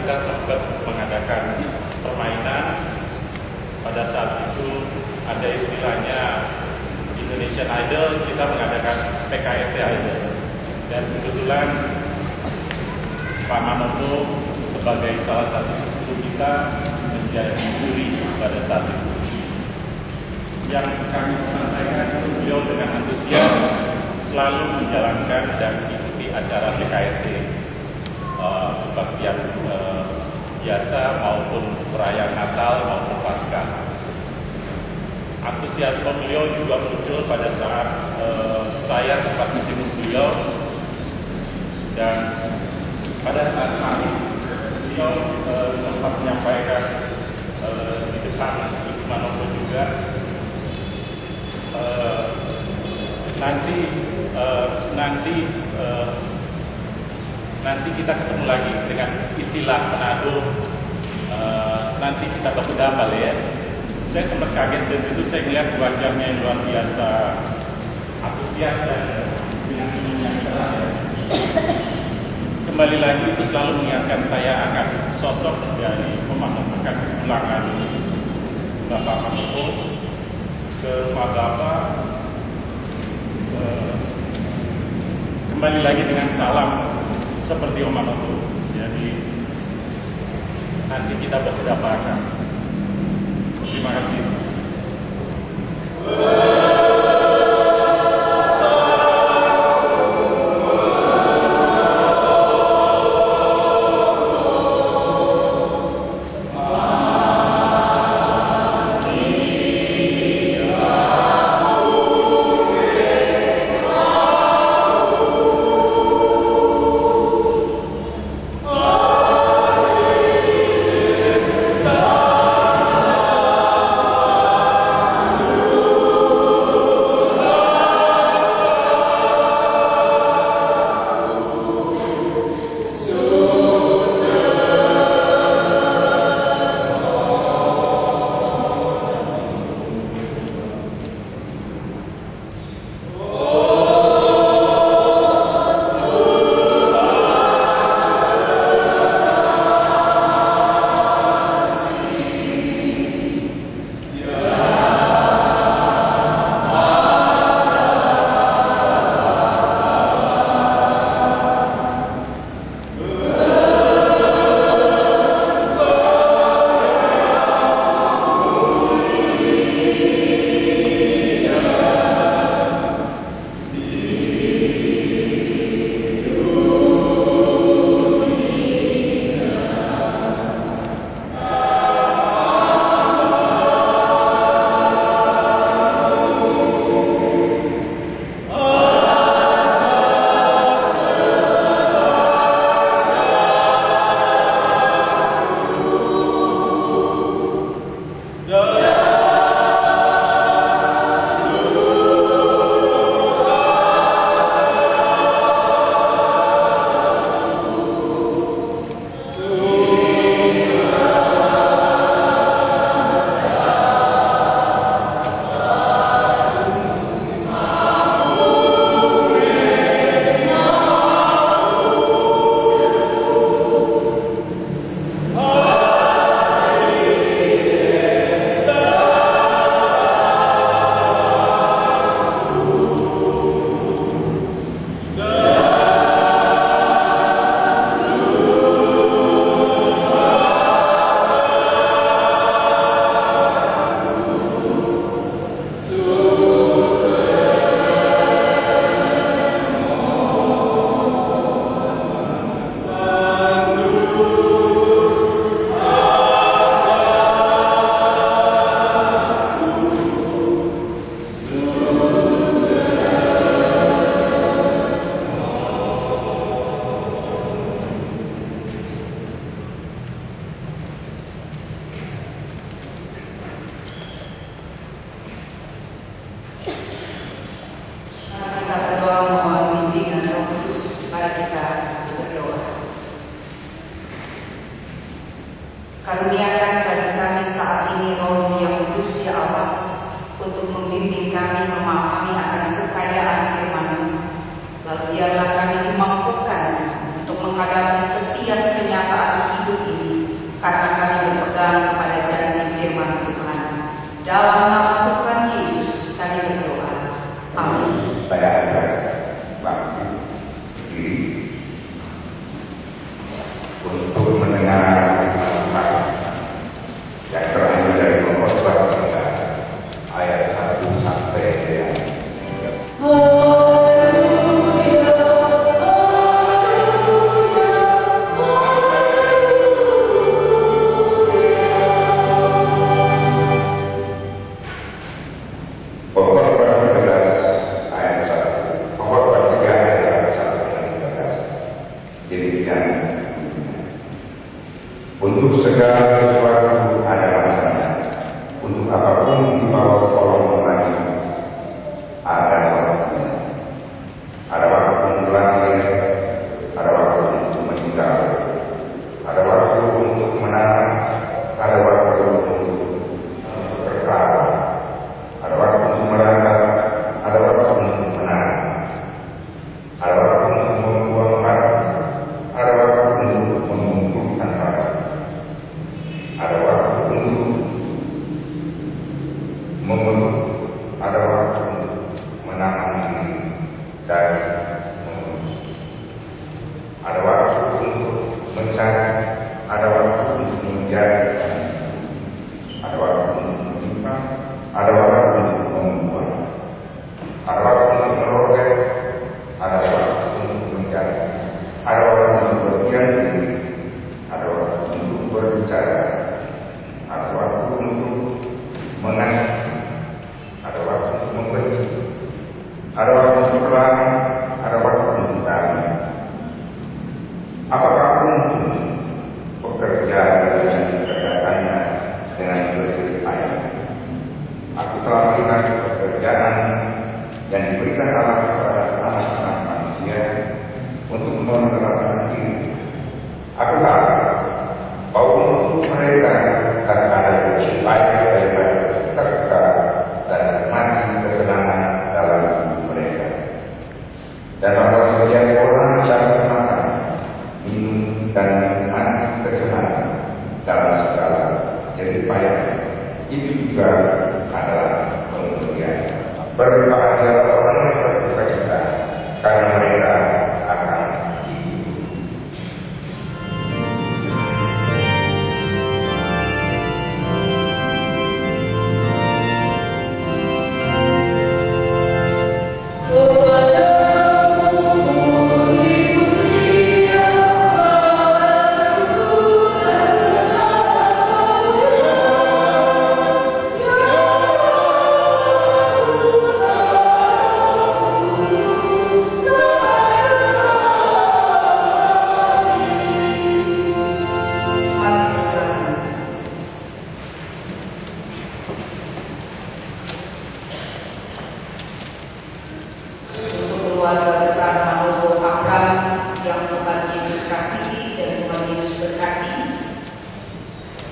kita sempat mengadakan permainan. Pada saat itu ada istilahnya Indonesian Idol, kita mengadakan PKSD Idol. Dan kebetulan Pak Manoto sebagai salah satu sepupu kita menjadi juri pada saat itu. Yang kami sampaikan, beliau dengan antusias selalu menjalankan dan mengikuti acara PKSD, kebaktian biasa maupun perayaan Natal maupun Paskah. Antusiasme beliau juga muncul pada saat saya sempat menjenguk beliau, dan pada saat kami beliau sempat menyampaikan di depan Ibu Manoto juga, nanti kita ketemu lagi dengan istilah Manado, nanti kita baku dampal ya. Saya sempat kaget dan situ saya melihat wajahnya yang luar biasa antusias dan dengan senyum yang cerah. Kembali lagi itu selalu mengingatkan saya akan sosok dari pemahaman ulangan Bapak Manoto ke rumah Bapak. Kembali lagi dengan salam seperti Om Manoto. Jadi nanti kita berpendapat. Terima kasih. Karuniakan bagi kami saat ini Roh yang kudus ya Allah, untuk membimbing kami memahami akan kekayaan firman-Mu. Lalu biarlah kami dimampukan untuk menghadapi setiap kenyataan hidup berpegang pada janji firman Tuhan. Dalam nama Tuhan Yesus kami berdoa. Amin. Saya ajak waktu diri untuk mendengar yang terakhir dari Pengkhotbah kita, ayat 1 sampai ayat 3. Untuk segala sesuatu ada masanya. Untuk apapun di bawah kolong langit ada waktunya. Ada waktu untuk lahir, ada waktu untuk meninggal, ada waktu untuk menanam, ada waktu untuk berkara, ada waktu untuk merangkak, ada waktu untuk menanam, ada waktu untuk membuang barang, ada waktu untuk mengumpulkan barang. Ada waktu untuk memeluk, ada waktu untuk menanam dari memeluk. Ada waktu untuk mencari, ada waktu untuk menjadi, ada waktu untuk menyimpan, ada waktu untuk membuang, ada waktu untuk merobek, ada waktu untuk mencari, ada waktu untuk berdiam diri, ada waktu untuk berbicara, ada waktu untuk mengasihi, ada waktu untuk membenci, ada waktu untuk perang, ada waktu untuk damai. Apakah mungkin bekerja dengan kegiatannya dengan bersih payah? Aku telah melihat pekerjaan yang diberikan Allah kepada anak-anak manusia untuk menerapkan diri. Aku tahu bahwa untuk mereka akan ada lebih baik daripada terka dan mati kesenangan dalam hidup mereka. Dan bahwa setiap orang dapat makan, minum dan menikmati kesenangan dalam segala jerih payah itu juga adalah kemuliaan. Berbahagia orang yang berduka cita karena mereka akan hidup.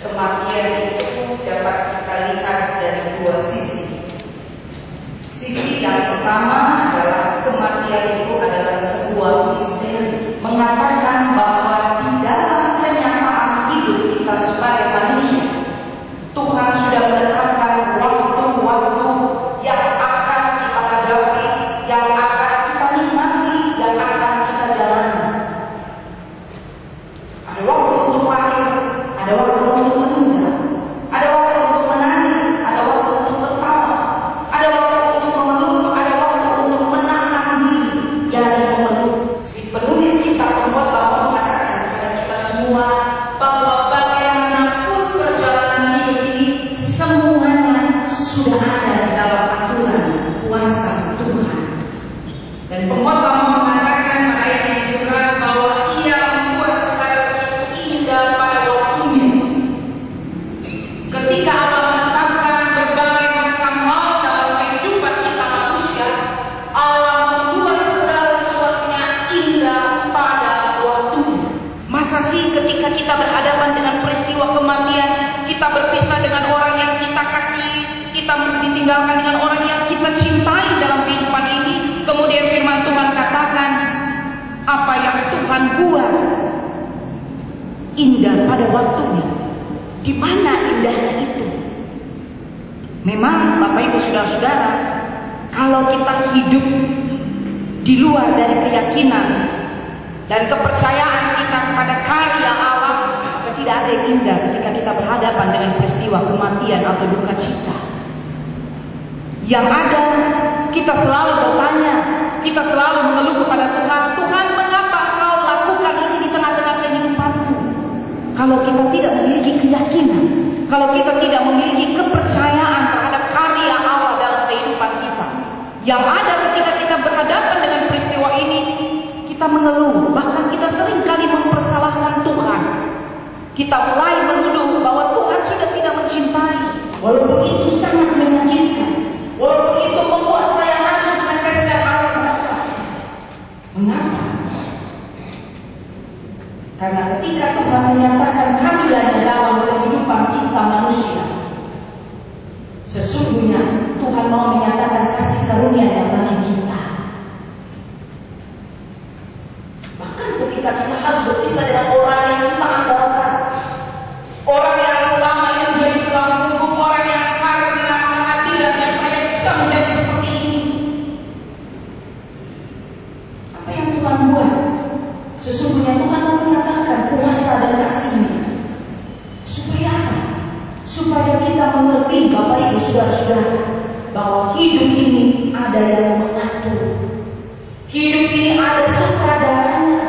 Kematian itu dapat kita lihat dari dua sisi. Sisi yang pertama adalah kematian itu adalah sebuah misteri, mengatakan bahwa di dalam kenyataan hidup kita sebagai manusia, Tuhan sudah menetapkan waktu-waktu yang akan kita hadapi, yang akan kita nikmati, yang akan kita jalani. Ada waktu untuk lahir, ada waktu untuk meninggal, ada waktu untuk menangis, ada waktu untuk tertawa, ada waktu untuk memeluk, ada waktu untuk menahan diri dari memeluk. Si penulis kitab Pengkhotbah mengatakan kepada kita semua bahwa bagaimanapun perjalanan hidup ini, semuanya sudah ada di dalam aturan kuasa Tuhan. Dan Pengkhotbah mengatakan pada ayat yang 11 bahwa Ia membuat segala sesuatu indah pada waktunya. Ketika Allah menetapkan berbagai macam hal dalam kehidupan kita manusia, Allah membuat segala sesuatunya indah pada waktunya. Masa sih ketika kita berhadapan dengan peristiwa kematian, kita berpisah dengan orang yang kita kasih, kita ditinggalkan dengan orang yang kita cintai dalam kehidupan ini, kemudian firman Tuhan katakan, apa yang Tuhan buat indah pada waktunya. Di mana indahnya itu? Memang Bapak Ibu Saudara-saudara, kalau kita hidup di luar dari keyakinan dan kepercayaan kita kepada karya Allah, maka tidak ada yang indah ketika kita berhadapan dengan peristiwa kematian atau duka cita. Yang ada, kita selalu bertanya, kita selalu mengeluh kepada Tuhan, Tuhan, mengapa Kau lakukan ini di tengah-tengah kehidupanku? Kalau kita tidak memiliki keyakinan, kalau kita tidak memiliki kepercayaan terhadap karya Allah dalam kehidupan kita, yang ada ketika kita berhadapan dengan peristiwa ini, kita mengeluh, bahkan kita seringkali mempersalahkan Tuhan. Kita mulai menuduh bahwa Tuhan sudah tidak mencintai, walaupun itu sangat menyakitkan, walaupun itu membuat saya harus meneteskan air mata. Mengapa? Karena ketika Tuhan menyatakan keadilannya dalam kehidupan kita manusia, sesungguhnya Tuhan mau menyatakan kasih karunia-Nya bagi kita. Bahkan ketika kita harus berpisah dengan orang yang kita andalkan, orang yang selama ini menjadi tulang punggung, orang yang karena pengadilannya saya bisa menjadi seperti ini. Apa yang Tuhan buat? Sesungguhnya Tuhan mau menyatakan kuasa dan kasih-Nya. Supaya apa? Supaya kita mengerti, Bapak Ibu Saudara-saudara, bahwa hidup ini ada yang mengatur. Hidup ini ada sutradaranya.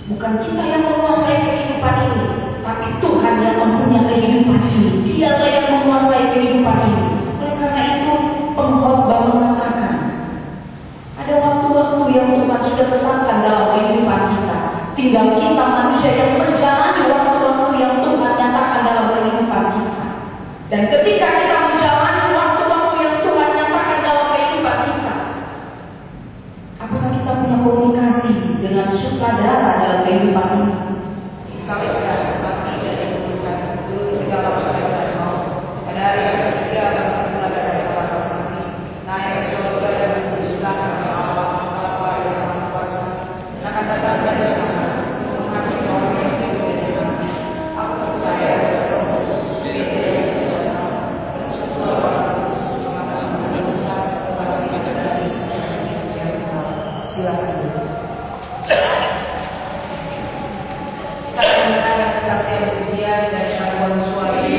Bukan kita yang menguasai kehidupan ini, tapi Tuhan yang mempunyai kehidupan ini. Dialah yang menguasai kehidupan ini. Oleh karena itu, pengkhotbah mengatakan, ada waktu-waktu yang Tuhan sudah tetapkan dalam kehidupan kita. Tinggal kita manusia yang menjalani waktu-waktu yang Tuhan nyatakan dalam kehidupan kita. Dan ketika kita menjalani waktu-waktu yang Tuhan nyatakan dalam kehidupan kita, apakah kita punya komunikasi dengan sutradara dalam kehidupan ini? Sekali pada pagi dan yang Tuhan dulu ketika Bapak saya mau pada hari yang ketiga Bapak mulai dari kamar mandi naik ke surga dan disebutkan oleh Allah apa yang Maha Kuasa. Dan akan datang dari sana untuk menghakimi orang yang hidup dan yang mati. Aku percaya pada Roh Kudus, bersekutu Roh Kudus, mengatakan besar kepada kita dari yang kenal. Silakan. Kita akan mendengar kesaksian pujian dari Tuhan Suami.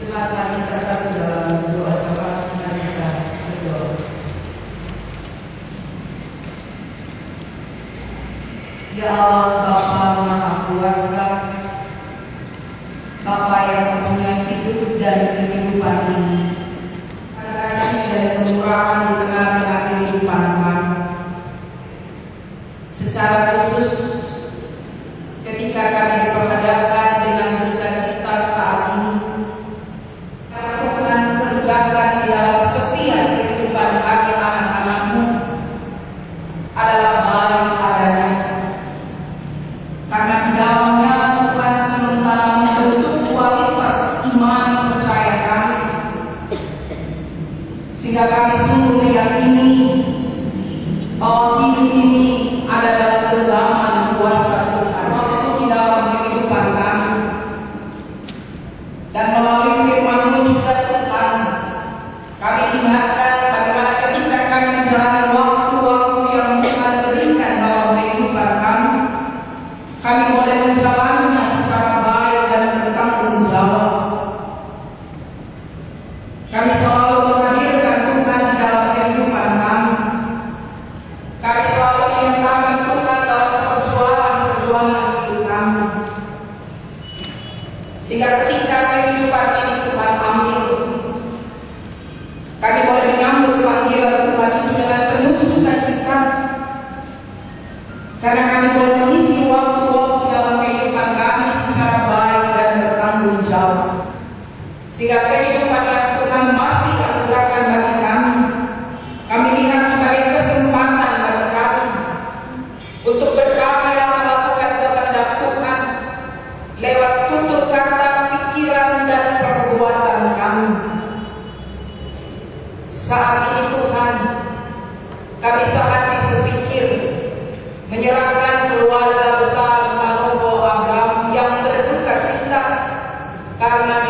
Silakan kita satu dalam doa syafaat kita berdoa. Ya Allah, Bapa Maha Kuasa, Bapa yang mempunyai hidup dan kehidupan ini, karena kasih dan kemurahan di tengah-tengah kehidupan kami. Secara khusus, ketika kami diperhadapkan dengan duka cita saat ini, karena Tuhan kerjakan di dalam setiap kehidupan kami anak-anak-Mu adalah baik adanya. Karena di dalamnya Tuhan sementara membentuk kualitas iman percaya kami, sehingga kami sungguh meyakini bahwa hidup ini ada dalam genggaman kuasa Tuhan waktu di dalam kehidupan kami. Dan melalui firman-Mu juga Tuhan, kami ingatkan bagaimana ketika kami menjalani waktu-waktu yang Tuhan berikan dalam kehidupan kami boleh menjalaninya secara baik dan bertanggung jawab. Kami selalu menghadirkan Tuhan di dalam kehidupan kami. Kami selalu menyertakan Tuhan dalam perjuangan hidup kami. Sehingga ketika kehidupan ini Tuhan ambil, kami boleh menyambut panggilan Tuhan itu dengan penuh sukacita. Karena kami boleh mengisi waktu-waktu dalam kehidupan kami secara baik dan bertanggung jawab. Sehingga kehidupan yang Tuhan masih anugerahkan bagi kami lihat sebagai kesempatan bagi kami untuk berkarya melakukan kehendak Tuhan lewat tutur kata, pikiran, dan perbuatan kami. Saat ini Tuhan, kami sehati sepikir menyerahkan keluarga besar Manopo Abraham yang berduka cita karena